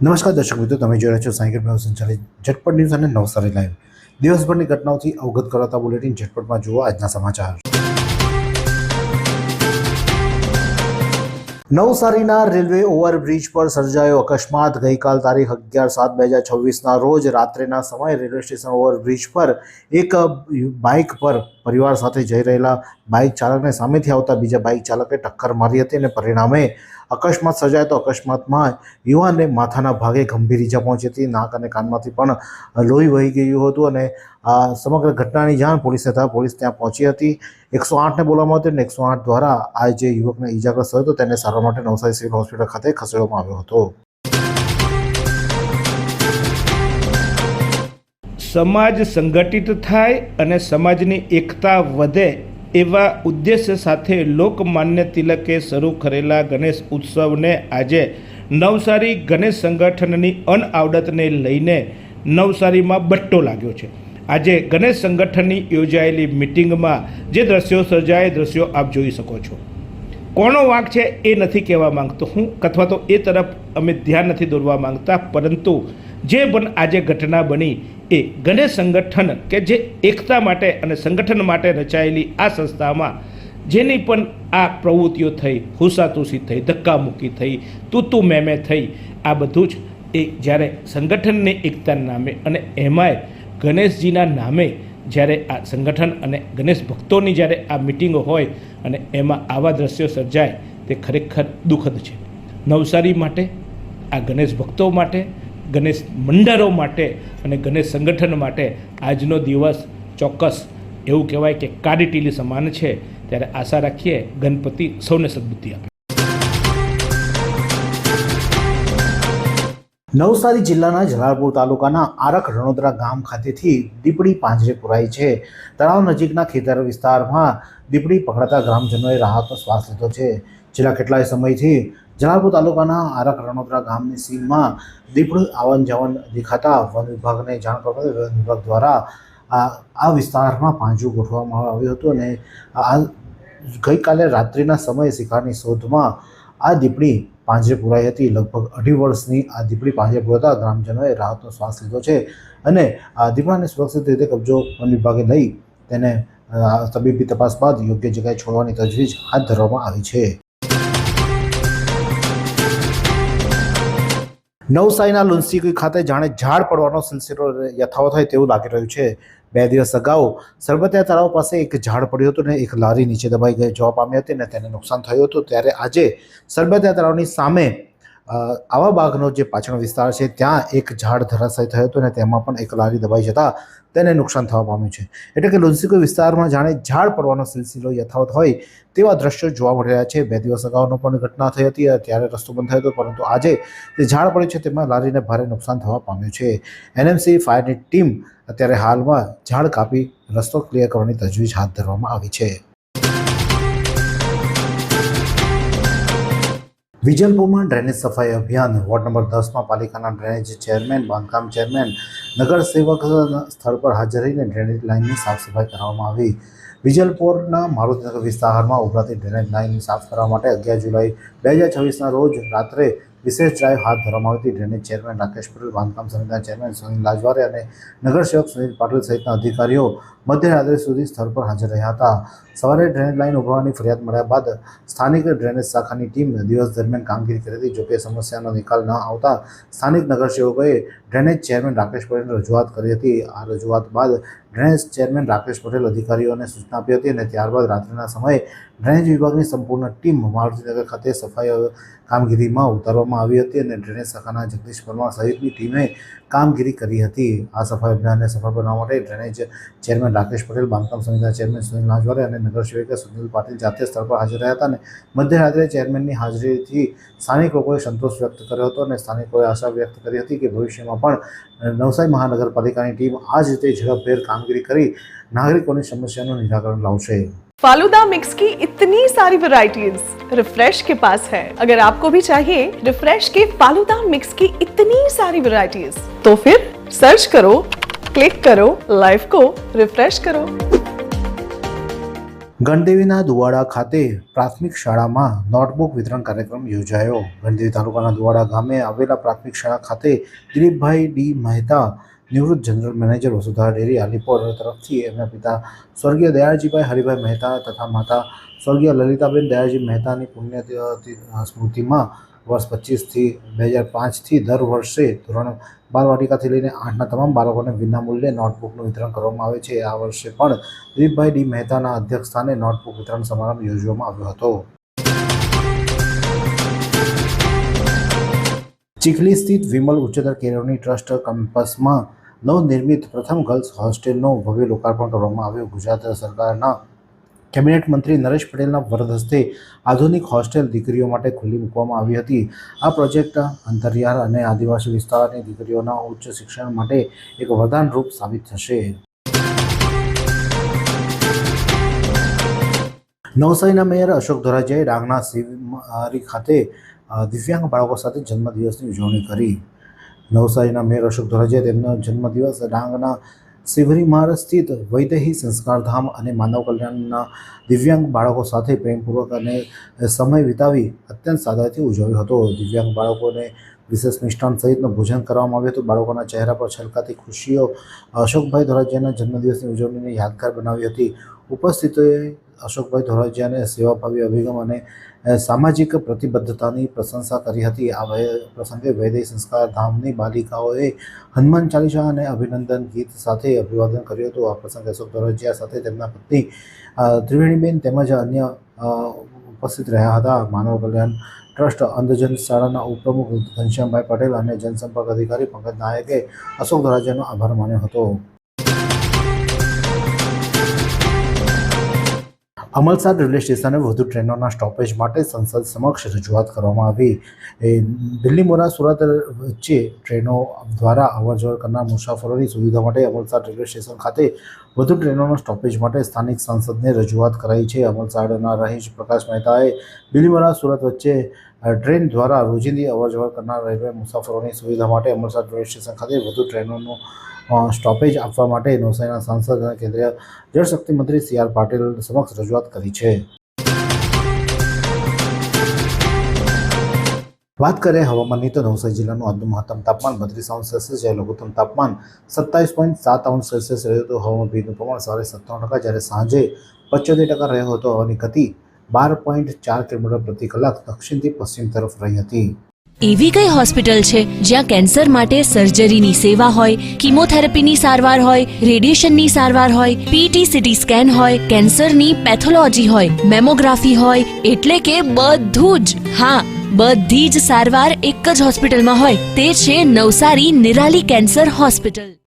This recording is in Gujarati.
નમસ્કાર દર્શક મિત્રો, તમે જોઈ રહ્યા છો સાયકલ ન્યૂઝ સંચાલિત ઝટપટ ન્યૂઝ અને નવસારી લાઈવ. દિવસભરની ઘટનાઓથી અવગત કરાતા બુલેટિન ઝટપટમાં જુઓ આજના સમાચાર. નવસારીના રેલવે ઓવરબ્રિજ પર સર્જાયો અકસ્માત. ગઈકાલ તારીખ 11/7/2026ના રોજ રાત્રિના સમયે રેલવે સ્ટેશન ઓવરબ્રિજ પર એક બાઇક પર પરિવાર સાથે જઈ રહેલા બાઇક ચાલકને સામેથી આવતા બીજા બાઇક ચાલકે ટક્કર મારી હતી અને પરિણામે અકસ્માત સર્જાયો. તો અકસ્માતમાં યુવાનને માથાના ભાગે ગંભીર ઈજા પહોંચી હતી. નાક અને કાનમાંથી પણ લોહી વહી ગયું હતું અને આ સમગ્ર ઘટનાની જાણ પોલીસને થતાં પોલીસ ત્યાં પહોંચી હતી. 108ને બોલાવવામાં હતી અને 108 દ્વારા આ જે યુવકને ઈજાગ્રસ્ત થયો હતો તેને સારવાર માટે નવસારી સિવિલ હોસ્પિટલ ખાતે ખસેડવામાં આવ્યો હતો. સમાજ સંગઠિત થાય અને સમાજની એકતા વધે એવા ઉદ્દેશ્ય સાથે લોકમાન્ય તિલકે શરૂ કરેલા ગણેશ ઉત્સવને આજે નવસારી ગણેશ સંગઠનની અનઆવડતને લઈને નવસારીમાં બટ્ટો લાગ્યો છે. આજે ગણેશ સંગઠનની યોજાયેલી મિટિંગમાં જે દ્રશ્યો સર્જાય એ દ્રશ્યો આપ જોઈ શકો છો. કોનો વાંક છે એ નથી કહેવા માંગતો હું, અથવા તો એ તરફ અમે ધ્યાન નથી દોરવા માંગતા, પરંતુ જે પણ આજે ઘટના બની એ ગણેશ સંગઠન કે જે એકતા માટે અને સંગઠન માટે રચાયેલી આ સંસ્થામાં જેની પણ આ પ્રવૃત્તિઓ થઈ, હુસાતુસી થઈ, ધક્કામુક્કી થઈ, તૂતું મેમે થઈ, આ બધું જ એ જ્યારે સંગઠનની એકતાના નામે અને એમાંય ગણેશજીના નામે જ્યારે આ સંગઠન અને ગણેશ ભક્તોની જ્યારે આ મિટિંગો હોય અને એમાં આવા દ્રશ્યો સર્જાય તે ખરેખર દુઃખદ છે. નવસારી માટે, આ ગણેશ ભક્તો માટે, ગણેશ મંડળો માટે અને ગણેશ સંગઠન માટે આજનો દિવસ ચોક્કસ એવું કહેવાય કે કાળી ટીલી સમાન છે. ત્યારે આશા રાખીએ ગણપતિ સૌને સદબુદ્ધિ આપે. નવસારી જિલ્લાના જલાલપુર તાલુકાના આરક રણોદરા ગામ ખાતેથી દીપડી પાંજરે પુરાઈ છે. તળાવ નજીકના ખેતર વિસ્તારમાં દીપડી પકડાતા ગ્રામજનોએ રાહતનો શ્વાસ લીધો છે. છેલ્લા કેટલાય સમયથી જલાલપુર તાલુકાના આરક રણોદરા ગામની સીમમાં દીપડું આવન જાવન દેખાતા વન વિભાગને જાણ કરવામાં વન વિભાગ દ્વારા આ વિસ્તારમાં પાંજરું ગોઠવવામાં આવ્યું હતું અને આ ગઈકાલે રાત્રિના સમયે શિકારની શોધમાં આ દીપડી પાંજરે પુરાઈ હતી. લગભગ 2.5 વર્ષની આ દીપડી પાંજરે પુરાતા ગ્રામજનોએ રાહતનો શ્વાસ લીધો છે અને આ દીપડાને સુરક્ષિત રીતે કબજો વન વિભાગે લઈ તેને તબીબી તપાસ બાદ યોગ્ય જગ્યાએ છોડવાની તજવીજ હાથ ધરવામાં આવી છે. નવસારીના લુન્સી ખાતે જાણે ઝાડ પડવાનો સિલસિલો યથાવત હોય તેવું લાગી રહ્યું છે. 2 દિવસ અગાઉ સરબતિયા તળાવ પાસે એક ઝાડ પડ્યું હતું અને એક લારી નીચે દબાઈ જવા પામી હતી અને તેને નુકસાન થયું હતું. ત્યારે આજે સરબતિયા તળાવની સામે આવા બાગનો જે પાછળનો વિસ્તાર છે ત્યાં એક ઝાડ ધરાશાયી થયું હતું અને તેમાં પણ એક લારી દબાઈ જતાં તેને નુકસાન થવા પામ્યું છે. એટલે કે લુન્સીકો વિસ્તારમાં જાણે ઝાડ પડવાનો સિલસિલો યથાવત હોય તેવા દ્રશ્યો જોવા મળી રહ્યા છે. 2 દિવસ અગાઉનો પણ ઘટના થઈ હતી, ત્યારે રસ્તો બંધ થયો હતો, પરંતુ આજે જે ઝાડ પડ્યું છે તેમાં લારીને ભારે નુકસાન થવા પામ્યું છે. એનએમસી ફાયરની ટીમ અત્યારે હાલમાં ઝાડ કાપી રસ્તો ક્લિયર કરવાની તજવીજ હાથ ધરવામાં આવી છે. વિજલપુરમાં ડ્રેનેજ સફાઈ અભિયાન. વોર્ડ નંબર 10માં પાલિકાના ડ્રેનેજ ચેરમેન, બાંધકામ ચેરમેન, નગરસેવક સ્થળ પર હાજર રહીને ડ્રેનેજ લાઇનની સાફ સફાઈ કરવામાં આવી. વિજલપુરના મારુતિનગર વિસ્તારમાં ઉભરાતી ડ્રેનેજ લાઇનની સાફ કરવા માટે 11 જુલાઈ 2026ના રોજ રાત્રે વિશેષ ડ્રાઈવ હાથ ધરવામાં આવી હતી. ડ્રેનેજ ચેરમેન રાકેશ પટેલ, બાંધકામ સમિતિના ચેરમેન સુનિલ લાજવારે અને નગરસેવક સુનિલ પાટીલ સહિતના અધિકારીઓ મધ્યરાત્રિ સુધી સ્થળ પર હાજર રહ્યા હતા. સવારે ડ્રેનેજ લાઇન ઉભરવાની ફરિયાદ મળ્યા બાદ સ્થાનિક ડ્રેનેજ શાખાની ટીમ દિવસ દરમિયાન કામગીરી કરી હતી. જોકે સમસ્યાનો નિકાલ ન આવતા સ્થાનિક નગરસેવકોએ ડ્રેનેજ ચેરમેન રાકેશ પટેલને રજૂઆત કરી હતી. આ રજૂઆત બાદ ડ્રેનેજ ચેરમેન રાકેશ પટેલ અધિકારીઓને સૂચના આપી હતી અને ત્યારબાદ રાત્રિના સમયે ડ્રેનેજ વિભાગની સંપૂર્ણ ટીમ મારુતિનગર ખાતે સફાઈ કામગીરીમાં ઉતારવામાં આવી હતી અને ડ્રેનેજ શાખાના જગદીશ પરમાર સહિતની ટીમે કામગીરી કરી હતી. આ સફાઈ અભિયાનને સફળ બનાવવા માટે ડ્રેનેજ ચેરમેન રાકેશ પટેલ, બાંધકામ સમિતિના ચેરમેન સુનિલ લાજવારે અને નગરસેવક સુનિલ પાટીલ જાતે સ્થળ પર હાજર રહ્યા હતા અને મધ્યરાત્રે ચેરમેનની હાજરીથી સ્થાનિક લોકોએ સંતોષ વ્યક્ત કર્યો હતો અને સ્થાનિકોએ આશા વ્યક્ત કરી હતી કે ભવિષ્યમાં પણ નવસારી મહાનગરપાલિકાની ટીમ આ જ રીતે ઝડપભેર કામગીરી કરી नागरिकों समस्या निराकरण लावशे। फालूदा मिक्स की इतनी सारी वैरायटीज रिफ्रेश के पास है। अगर आपको भी चाहिए रिफ्रेश के फालूदा मिक्स की इतनी सारी वैरायटीज तो फिर सर्च करो, क्लिक करो, लाइफ को रिफ्रेश करो। ગણદેવીના દુવાડા ખાતે પ્રાથમિક શાળામાં નોટબુક વિતરણ કાર્યક્રમ યોજાયો. ગણદેવી તાલુકાના દુવાડા ગામે આવેલા પ્રાથમિક શાળા ખાતે દિલીપભાઈ ડી મહેતા, નિવૃત્ત general manager Vasudhara dairy Alipore તરફથી એમના પિતા સ્વર્ગીય દયાળજીભાઈ હરિભાઈ મહેતા તથા માતા સ્વર્ગીય લલિતાબેન દયાળજી મહેતાની પુણ્ય સ્મૃતિમાં વર્ષ 2005થી દર વર્ષે ધોરણ 12 વાટિકાથી લઈને 8ના તમામ બાળકોને વિનામૂલ્યે નોટબુકનું વિતરણ કરવામાં આવે છે. આ વર્ષે પણ દિલીપભાઈ ડી મહેતાના અધ્યક્ષસ્થાને નોટબુક વિતરણ સમારંભ યોજવામાં આવ્યો હતો. ચીખલી સ્થિત વિમલ ઉચ્ચતર કેળવણી ટ્રસ્ટ કેમ્પસમાં નવનિર્મિત પ્રથમ ગર્લ્સ હોસ્ટેલનું ભવ્ય લોકાર્પણ કરવામાં આવ્યું. ગુજરાત સરકારના કેબિનેટ મંત્રી નરેશ પટેલના વરદ હસ્તે આધુનિક હોસ્ટેલ દીકરીઓ માટે ખુલ્લી મૂકવામાં આવી હતી. આ પ્રોજેક્ટ અંતરિયાળ અને આદિવાસી વિસ્તારની દીકરીઓના ઉચ્ચ શિક્ષણ માટે એક વરદાનરૂપ સાબિત થશે. નવસારીના મેયર અશોક ધોરાજીયાએ ડાંગના શિવમારી ખાતે દિવ્યાંગ બાળકો સાથે જન્મદિવસની ઉજવણી કરી. નવસારીના મેયર અશોક ધોરાજીયાએ તેમનો જન્મદિવસ ડાંગના શિવરીમાર સ્થિત વૈદેહી સંસ્કારધામ અને માનવ કલ્યાણના દિવ્યાંગ બાળકો સાથે પ્રેમપૂર્વક અને સમય વિતાવી અત્યંત સાદાઈથી ઉજવ્યો હતો. દિવ્યાંગ બાળકોને વિશેષ મિષ્ટાન સહિતનું ભોજન કરવામાં આવ્યું હતું. બાળકોના ચહેરા પર છલકાતી ખુશીઓ અશોકભાઈ ધોરાજીયાના જન્મદિવસની ઉજવણીને યાદગાર બનાવી હતી. ઉપસ્થિતોએ અશોકભાઈ ધોરાજીયાને સેવાભાવી અભિગમ અને સામાજિક પ્રતિબદ્ધતાની પ્રશંસા કરી હતી. આ પ્રસંગે વૈદેહી સંસ્કાર ધામની બાલિકાઓએ હનુમાન ચાલીસા અને અભિનંદન ગીત સાથે અભિવાદન કર્યું હતું. આ પ્રસંગે અશોક ધોરાજીયા સાથે તેમના પત્ની ત્રિવેણીબેન તેમજ અન્ય ઉપસ્થિત રહ્યા હતા. માનવ કલ્યાણ ટ્રસ્ટ અંધજન શાળાના ઉપપ્રમુખ ઘનશ્યામભાઈ પટેલ અને જનસંપર્ક અધિકારી પંકજ નાયકે અશોક ધોરાજીયાનો આભાર માન્યો હતો. અમલસાડ રેલવે સ્ટેશને વધુ ટ્રેનોના સ્ટોપેજ માટે સંસદ સમક્ષ રજૂઆત કરવામાં આવી. દિલ્હી મોરા સુરત વચ્ચે ટ્રેનો દ્વારા અવરજવર કરનાર મુસાફરોની સુવિધા માટે અમલસાડ રેલવે સ્ટેશન ખાતે વધુ ટ્રેનોના સ્ટોપેજ માટે સ્થાનિક સાંસદને રજૂઆત કરાઈ છે. અમલસાડના રહીશ પ્રકાશ મહેતાએ દિલ્હી મોરા સુરત વચ્ચે ટ્રેન દ્વારા રોજિંદી અવરજવર કરનાર રેલવે મુસાફરોની સુવિધા માટે અમલસાડ રેલવે સ્ટેશન ખાતે વધુ ટ્રેનોનું સ્ટોપેજ આપવા માટે નવસારીના સાંસદ અને કેન્દ્રીય જળશક્તિ મંત્રી CR પાટીલ સમક્ષ રજૂઆત કરી છે. વાત કરીએ હવામાનની તો નવસારી જિલ્લાનું આજનું મહત્તમ તાપમાન 32°C જ્યારે લઘુત્તમ તાપમાન 27.7°C રહ્યું હતું. હવામાં ભેજનું પ્રમાણ સવારે 97%, જ્યારે સાંજે 75% રહ્યો હતો. હવાની ગતિ 12.4 કિલોમીટર પ્રતિ કલાક દક્ષિણથી પશ્ચિમ તરફ રહી હતી. એવી કઈ હોસ્પિટલ છે જ્યાં કેન્સર માટે સર્જરીની સેવા હોય, કીમોથેરાપીની સારવાર હોય, રેડિયેશનની સારવાર હોય, પીટી સીટી સ્કેન હોય, કેન્સરની પેથોલોજી હોય, મેમોગ્રાફી હોય, એટલે કે બધું જ. હા, બધી જ સારવાર એક જ હોસ્પિટલમાં હોય. તે છે નવસારી નિરાલી કેન્સર હોસ્પિટલ.